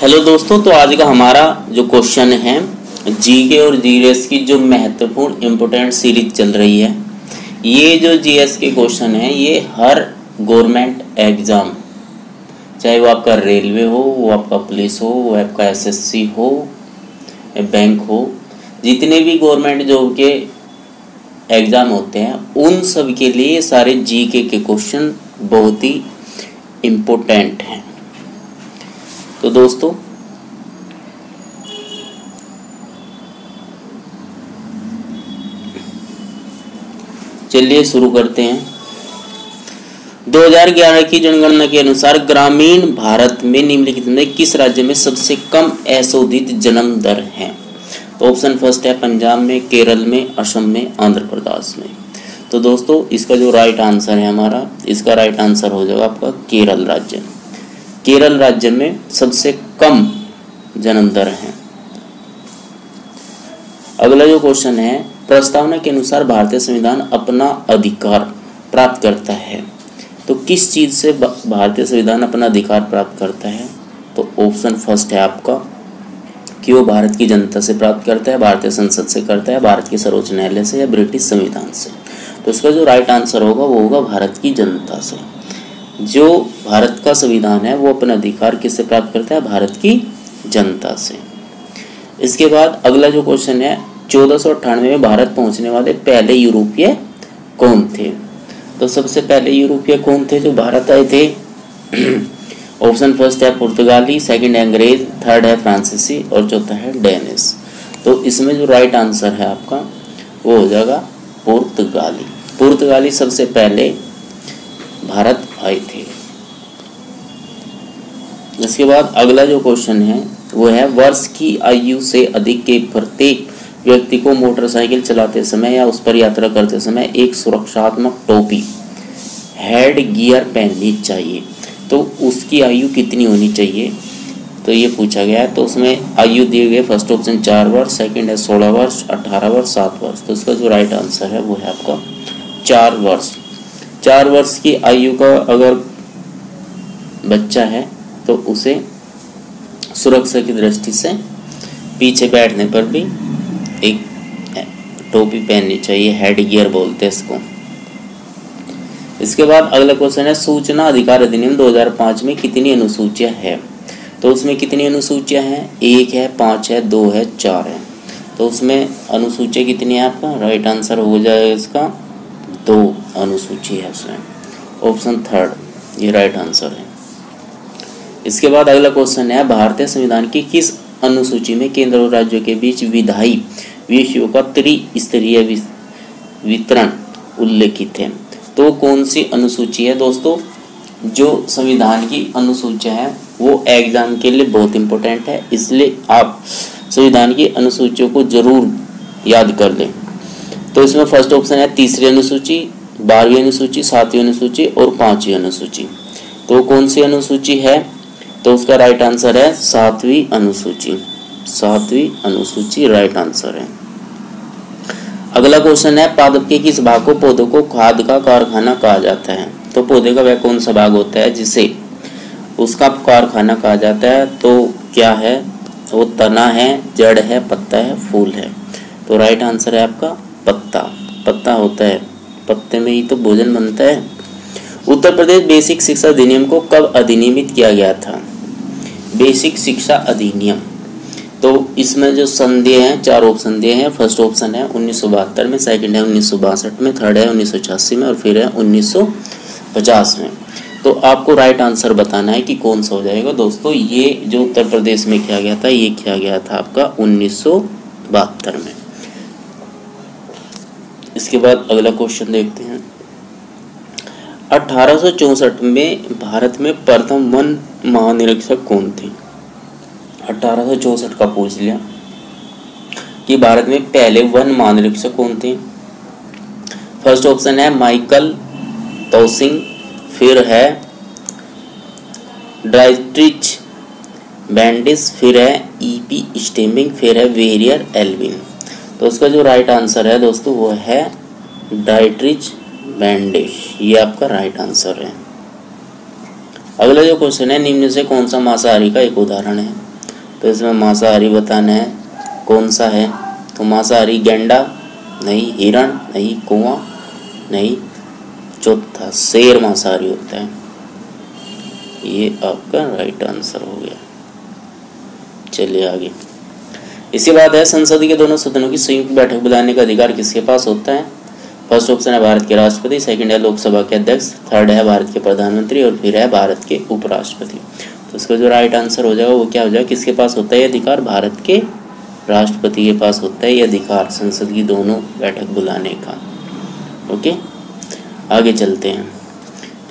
Hello दोस्तों, तो आज का हमारा जो क्वेश्चन है जीके और जीएस की जो महत्वपूर्ण इम्पोर्टेंट सीरीज चल रही है। ये जो जीएस के क्वेश्चन है ये हर गवर्नमेंट एग्जाम, चाहे वो आपका रेलवे हो, वो आपका पुलिस हो, वो आपका एसएससी हो, बैंक हो, जितने भी गवर्नमेंट जॉब के एग्ज़ाम होते हैं उन सब के लिए सारे जीके के क्वेश्चन बहुत ही इम्पोर्टेंट हैं। तो दोस्तों चलिए शुरू करते हैं। 2011 की जनगणना के अनुसार ग्रामीण भारत में निम्नलिखित में किस राज्य में सबसे कम अशोधित जन्म दर है? तो ऑप्शन फर्स्ट है पंजाब में, केरल में, असम में, आंध्र प्रदेश में। तो दोस्तों इसका जो राइट आंसर है हमारा, इसका राइट आंसर हो जाएगा आपका केरल राज्य। केरल राज्य में सबसे कम जन्म दर है। अगला जो क्वेश्चन है, प्रस्तावना के अनुसार भारतीय संविधान अपना अधिकार प्राप्त करता है। तो किस चीज़ से भारतीय संविधान अपना अधिकार प्राप्त करता है? तो ऑप्शन फर्स्ट है आपका कि वो भारत की जनता से प्राप्त करता है, भारतीय संसद से करता है, भारत के सर्वोच्च न्यायालय से या ब्रिटिश संविधान से। तो इसका जो राइट आंसर होगा वो होगा भारत की जनता से। जो भारत का संविधान है वो अपना अधिकार किससे प्राप्त करता है? भारत की जनता से। इसके बाद अगला जो क्वेश्चन है, 1498 में भारत पहुंचने वाले पहले यूरोपीय कौन थे? तो सबसे पहले यूरोपीय कौन थे जो भारत आए थे? ऑप्शन फर्स्ट है पुर्तगाली, सेकंड है अंग्रेज, थर्ड है फ्रांसीसी और चौथा है डेनिश। तो इसमें जो राइट आंसर है आपका वो हो जाएगा पुर्तगाली। पुर्तगाली सबसे पहले भारत आए थे। इसके बाद अगला जो क्वेश्चन है वो है, वर्ष की आयु से अधिक के प्रत्येक व्यक्ति को मोटरसाइकिल चलाते समय या उस पर यात्रा करते समय एक सुरक्षात्मक टोपी हेड गियर पहननी चाहिए। तो उसकी आयु कितनी होनी चाहिए? तो ये पूछा गया है। तो उसमें आयु दिए गए, फर्स्ट ऑप्शन 4 वर्ष, सेकंड है 16 वर्ष, 18 वर्ष, 7 वर्ष। तो इसका जो राइट आंसर है वो है आपका 4 वर्ष। 4 वर्ष की आयु का अगर बच्चा है तो उसे सुरक्षा की दृष्टि से पीछे बैठने पर भी एक टोपी पहननी चाहिए, हेड गियर बोलते हैं इसको। इसके बाद अगला क्वेश्चन है, सूचना अधिकार अधिनियम 2005 में कितनी अनुसूचियां हैं? तो उसमें कितनी अनुसूचियां हैं? 1 है, 5 है, 2 है, 4 है। तो उसमें अनुसूचियां कितनी है आपका? राइट आंसर हो जाएगा इसका 2 अनुसूची है उसमें। ऑप्शन थर्ड ये राइट आंसर है। इसके बाद अगला क्वेश्चन है, भारतीय संविधान की किस अनुसूची में केंद्र और राज्यों के बीच विधायी विषयों का त्रिस्तरीय वितरण उल्लेखित है? तो कौन सी अनुसूची है दोस्तों? जो संविधान की अनुसूचियां हैं वो एग्जाम के लिए बहुत इंपॉर्टेंट है, इसलिए आप संविधान की अनुसूचियों को जरूर याद कर लें। तो इसमें फर्स्ट ऑप्शन है तीसरी अनुसूची, 12वीं अनुसूची, 7वीं अनुसूची और 5वीं अनुसूची। तो कौन सी अनुसूची है? तो उसका राइट आंसर है 7वीं अनुसूची। 7वीं अनुसूची राइट आंसर है। अगला क्वेश्चन है, पादप के किस भाग को पौधों को खाद का कारखाना कहा जाता है? तो पौधे का वह कौन सा भाग होता है जिसे उसका कारखाना कहा जाता है? तो क्या है वो? तना है, जड़ है, पत्ता है, फूल है। तो राइट आंसर है आपका पत्ता। पत्ता होता है, पत्ते में ही तो भोजन बनता है। उत्तर प्रदेश बेसिक शिक्षा अधिनियम को कब अधिनियमित किया गया था? बेसिक शिक्षा अधिनियम, तो इसमें जो संदेह हैं 4 ऑप्शन दिए हैं। फर्स्ट ऑप्शन है 1972 में, सेकंड है 1962 में, थर्ड है 1986 में और फिर है 1950 में। तो आपको राइट आंसर बताना है कि कौन सा हो जाएगा। दोस्तों ये जो उत्तर प्रदेश में किया गया था ये किया गया था आपका 1972 में। इसके बाद अगला क्वेश्चन देखते हैं, 1864 में भारत में प्रथम वन महानिरीक्षक कौन थे? 1864 का पूछ लिया कि भारत में पहले वन महानिरीक्षक कौन थे? फर्स्ट ऑप्शन है माइकल तोसिंग, फिर है डाइट्रिच बैंडिस, फिर है ईपी स्टेमिंग, फिर है वेरियर एल्विन। तो उसका जो राइट आंसर है दोस्तों वो है डाइट्रिच बैंडिस। ये आपका राइट आंसर है। अगला जो क्वेश्चन है, निम्न से कौन सा मांसाहारी का एक उदाहरण है? तो इसमें मांसाहारी बताना है कौन सा है। तो मांसाहारी गैंडा नहीं, हिरण नहीं, कुआं नहीं, चौथा शेर मांसाहारी होता है। ये आपका राइट आंसर हो गया। चलिए आगे। इसके बाद है संसद के दोनों सदनों की संयुक्त बैठक बुलाने का अधिकार किसके पास होता है। फर्स्ट ऑप्शन है भारत के राष्ट्रपति, सेकंड है लोकसभा के अध्यक्ष, थर्ड है भारत के प्रधानमंत्री और फिर है भारत के उपराष्ट्रपति। तो इसका जो राइट आंसर हो जाएगा वो क्या हो जाएगा, किसके पास होता है ये अधिकार, भारत के राष्ट्रपति के पास होता है ये अधिकार संसद की दोनों बैठक बुलाने का। ओके, आगे चलते हैं।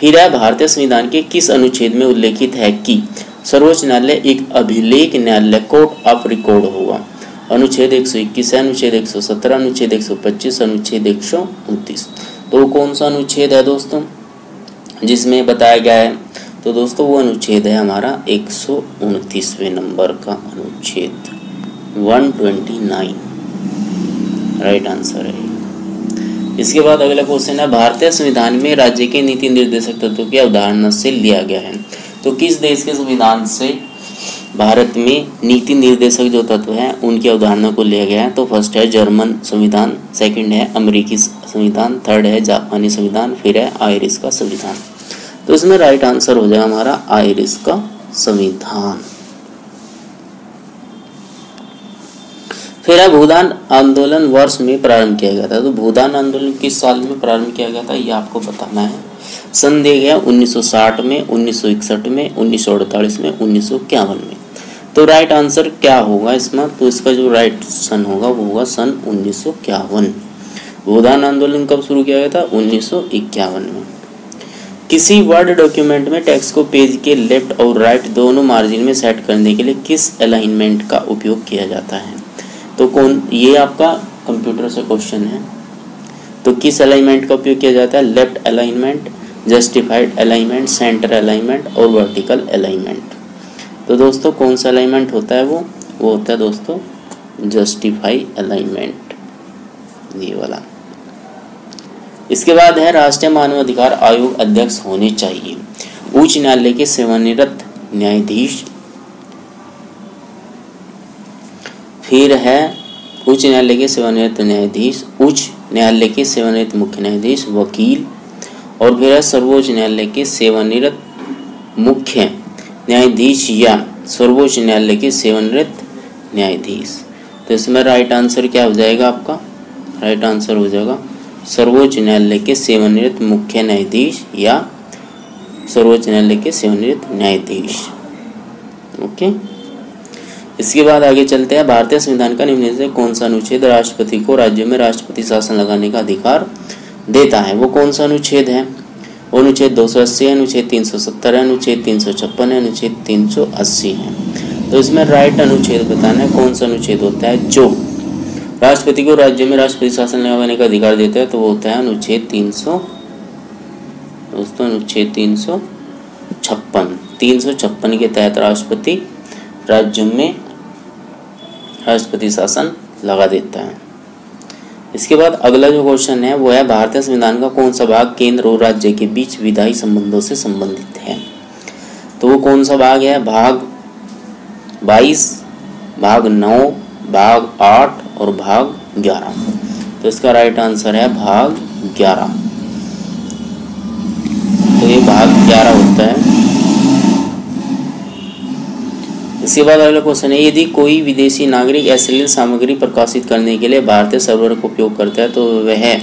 फिर है भारतीय संविधान के किस अनुच्छेद में उल्लेखित है कि सर्वोच्च न्यायालय एक अभिलेख न्यायालय कोर्ट ऑफ रिकॉर्ड होगा। अनुच्छेद 121 है, अनुच्छेद 117, अनुच्छेद 125, अनुच्छेद 129। तो कौन सा अनुच्छेद है दोस्तों जिसमें बताया गया है, तो दोस्तों वो अनुच्छेद है हमारा 129वें नंबर का अनुच्छेद 129 राइट आंसर है। इसके बाद अगला क्वेश्चन है भारतीय संविधान में राज्य के नीति निर्देशक तत्वों की अवधारणा से लिया गया है। तो किस देश के संविधान से भारत में नीति निर्देशक जो तत्व हैं उनकी अवधारणा को लिया गया है। तो फर्स्ट है जर्मन संविधान, सेकंड है अमेरिकी संविधान, थर्ड है जापानी संविधान, फिर है आयरिश का संविधान। तो इसमें राइट आंसर हो जाएगा हमारा आयरिश का संविधान। फिर है भूदान आंदोलन वर्ष में प्रारंभ किया गया था। तो भूदान आंदोलन किस साल में प्रारंभ किया गया था ये आपको बताना है। सन दिया गया 1960 में, 1961 में, 1948 में, 1951 में। तो राइट आंसर क्या होगा इसमें, तो इसका जो राइट सन होगा वो होगा सन 1951। भूदान आंदोलन कब शुरू किया गया था, 1951 में। किसी वर्ड डॉक्यूमेंट में टेक्स्ट को पेज के लेफ्ट और राइट दोनों मार्जिन में सेट करने के लिए किस अलाइनमेंट का उपयोग किया जाता है। तो कौन, ये आपका कंप्यूटर से क्वेश्चन है। तो किस अलाइनमेंट का उपयोग किया जाता है, left alignment, justified alignment, centre alignment और वर्टिकल अलाइनमेंट। तो दोस्तों कौन सा अलाइनमेंट होता है, वो होता है दोस्तों जस्टिफाई अलाइनमेंट, ये वाला। इसके बाद है राष्ट्रीय मानवाधिकार आयोग अध्यक्ष होने चाहिए उच्च न्यायालय के सेवानिवृत्त न्यायाधीश, फिर है उच्च न्यायालय के सेवानिवृत्त न्यायाधीश, उच्च न्यायालय के सेवानिवृत्त मुख्य न्यायाधीश, वकील, और फिर है सर्वोच्च न्यायालय के सेवानिवृत्त मुख्य न्यायाधीश या सर्वोच्च न्यायालय के सेवानिवृत्त न्यायाधीश। तो इसमें राइट आंसर क्या हो जाएगा आपका, राइट आंसर हो जाएगा सर्वोच्च न्यायालय के सेवानिवृत्त मुख्य न्यायाधीश या सर्वोच्च न्यायालय के सेवानिवृत्त न्यायाधीश। ओके, इसके बाद आगे चलते हैं। भारतीय संविधान का निम्न से कौन सा अनुच्छेद राष्ट्रपति को राज्य में राष्ट्रपति शासन लगाने का अधिकार देता है। वो कौन सा अनुच्छेद है, वो अनुच्छेद 280 है, अनुच्छेद 370 है, अनुच्छेद 356 है, अनुच्छेद 380 है। तो इसमें राइट अनुच्छेद बताना है कौन सा अनुच्छेद होता है जो राष्ट्रपति को राज्य में राष्ट्रपति शासन लगाने का अधिकार देता है। तो वो होता है अनुच्छेद 300 दोस्तों, अनुच्छेद 356 के तहत राष्ट्रपति राज्य में राष्ट्रपति शासन लगा देता है। इसके बाद अगला जो क्वेश्चन है वो है भारतीय संविधान का कौन सा भाग केंद्र और राज्य के बीच विधायी संबंधों से संबंधित है। तो वो कौन सा भाग है, भाग 22, भाग 9, भाग 8 और भाग 11। तो इसका राइट आंसर है भाग 11। तो ये भाग 11 होता है। इसके बाद अगला क्वेश्चन है यदि कोई विदेशी नागरिक अश्लील सामग्री प्रकाशित करने के लिए भारतीय सर्वर का उपयोग करता है तो वह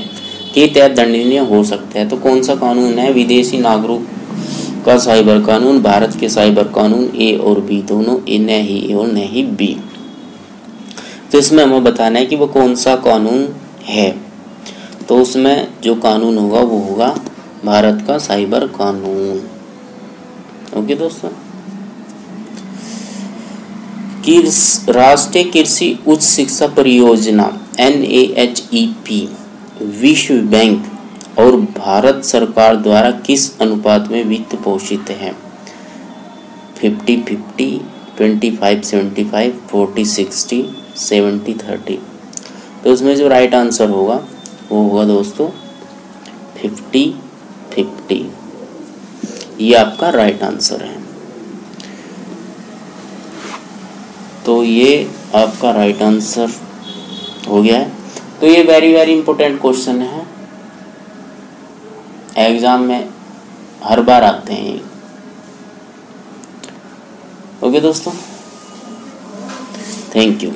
के तहत दंडनीय हो सकता है। तो कौन सा कानून है, विदेशी नागरिक का साइबर कानून, भारत के साइबर कानून, ए और बी दोनों, न ही ए और न ही बी। तो इसमें हमें बताना है कि वो कौन सा कानून है। तो उसमें जो कानून होगा वो होगा भारत का साइबर कानून। ओके दोस्तों, राष्ट्रीय कृषि उच्च शिक्षा परियोजना NAHEP विश्व बैंक और भारत सरकार द्वारा किस अनुपात में वित्त पोषित है, 50-50, 25-75, 40-60, 70-30। तो उसमें जो राइट आंसर होगा वो होगा दोस्तों 50-50, ये आपका राइट आंसर है। तो ये आपका राइट आंसर हो गया है। तो ये वेरी वेरी इंपॉर्टेंट क्वेश्चन है, एग्जाम में हर बार आते हैं ये। ओके दोस्तों, थैंक यू।